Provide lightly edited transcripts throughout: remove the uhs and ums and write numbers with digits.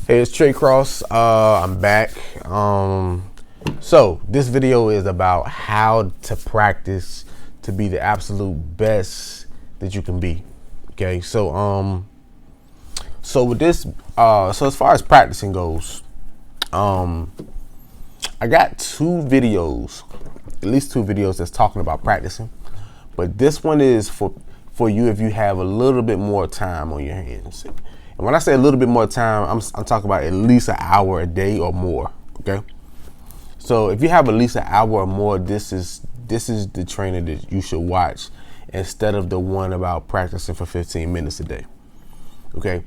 Hey, it's Trey Cross. I'm back. So this video is about how to practice to be the absolute best that you can be. Okay, so with this, so as far as practicing goes, I got at least two videos that's talking about practicing, but this one is for you if you have a little bit more time on your hands. And when I say a little bit more time, I'm talking about at least an hour a day or more. Okay. So if you have at least an hour or more, this is the training that you should watch instead of the one about practicing for 15 minutes a day. Okay.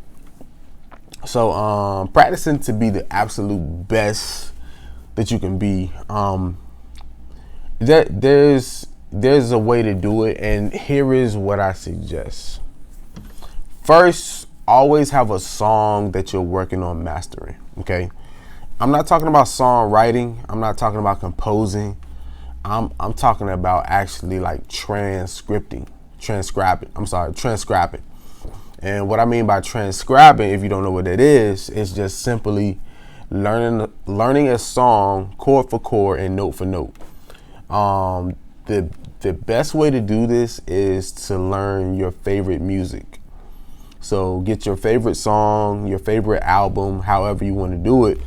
So practicing to be the absolute best that you can be. There's a way to do it, and here is what I suggest. First, always have a song that you're working on mastering. Okay, I'm not talking about songwriting. I'm not talking about composing. I'm talking about actually like transcribing. And what I mean by transcribing, if you don't know what that is, it's just simply learning a song chord for chord and note for note. The best way to do this is to learn your favorite music. So get your favorite song, your favorite album, however you want to do it,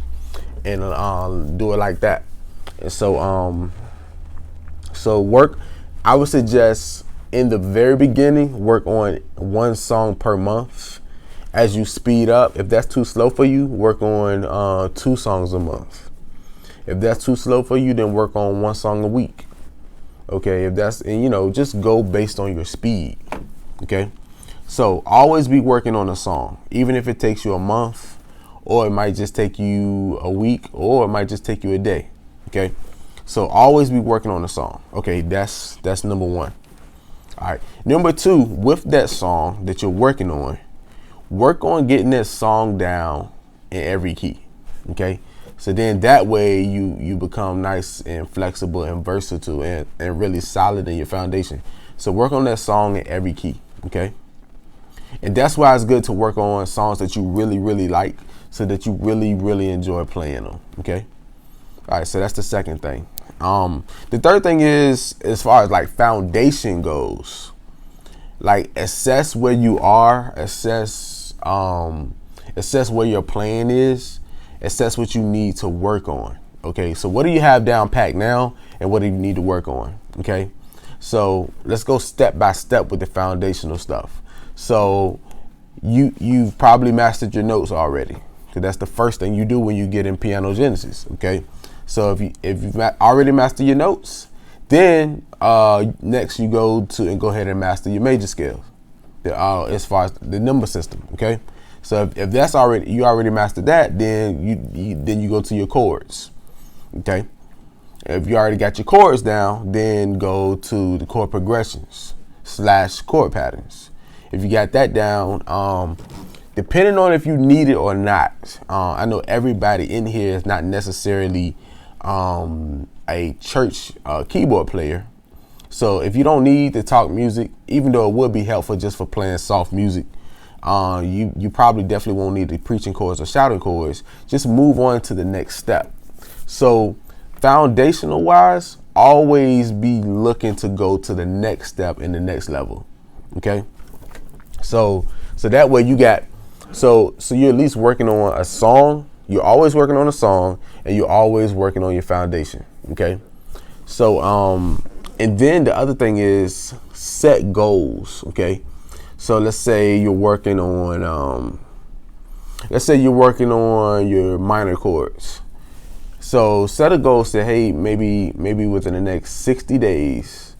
and do it like that. And so I would suggest in the very beginning, work on one song per month. As you speed up, if that's too slow for you, work on 2 songs a month. If that's too slow for you, then work on 1 song a week. Okay, if that's, and just go based on your speed. Okay. So always be working on a song, even if it takes you a month, or it might just take you a week, or it might just take you a day. Okay. So always be working on a song. Okay. That's number 1. All right. Number 2, with that song that you're working on, work on getting that song down in every key. Okay. So then that way you become nice and flexible and versatile and really solid in your foundation. So work on that song in every key. Okay. And that's why it's good to work on songs that you really, really like, so that you really, really enjoy playing them. Okay. All right. So that's the second thing. The third thing is, as far as like foundation goes, like assess where you are, assess where your plan is, assess what you need to work on. Okay. So what do you have down packed now, and what do you need to work on? Okay. So let's go step by step with the foundational stuff. So you've probably mastered your notes already, because that's the first thing you do when you get in Piano Genesis. Okay, so if you've already mastered your notes, then next you go ahead and master your major scales, as far as the number system. Okay, so if that's you already mastered that, then you go to your chords. Okay, if you already got your chords down, then go to the chord progressions / chord patterns. If you got that down, depending on if you need it or not, I know everybody in here is not necessarily a church keyboard player. So if you don't need to talk music, even though it would be helpful just for playing soft music, you probably definitely won't need the preaching chords or shouting chords. Just move on to the next step. So foundational wise, always be looking to go to the next step in the next level. Okay. So that way you got, so you're at least working on a song. You're always working on a song, and you're always working on your foundation. Okay. So, and then the other thing is set goals. Okay. So let's say you're working on, your minor chords. So set a goal, say, hey, maybe within the next 60 days,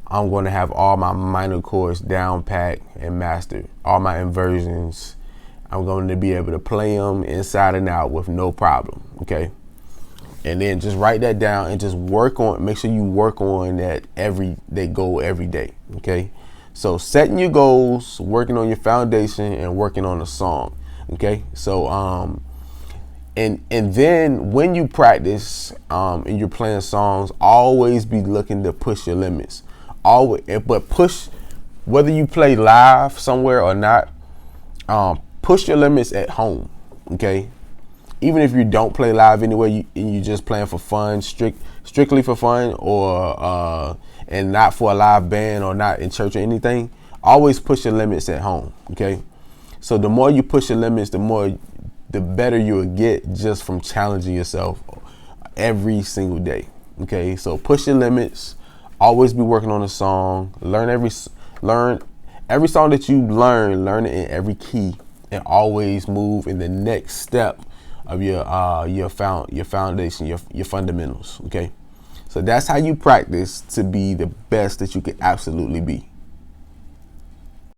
I'm going to have all my minor chords down packed and mastered, all my inversions. I'm going to be able to play them inside and out with no problem. Okay. And then just write that down and just make sure you work on that goal every day. Okay. So setting your goals, working on your foundation, and working on a song. Okay. So, and then when you practice, and you're playing songs, always be looking to push your limits. But push, whether you play live somewhere or not, push your limits at home. Okay. even if you don't play live anyway, and you just playing for fun, strictly for fun, or and not for a live band or not in church or anything, always push your limits at home. Okay, so the more you push your limits, the better you will get just from challenging yourself every single day. Okay, so push your limits. Always be working on a song. Learn every song that you learn it in every key, and always move in the next step of your foundation, your fundamentals. Okay, so that's how you practice to be the best that you could absolutely be.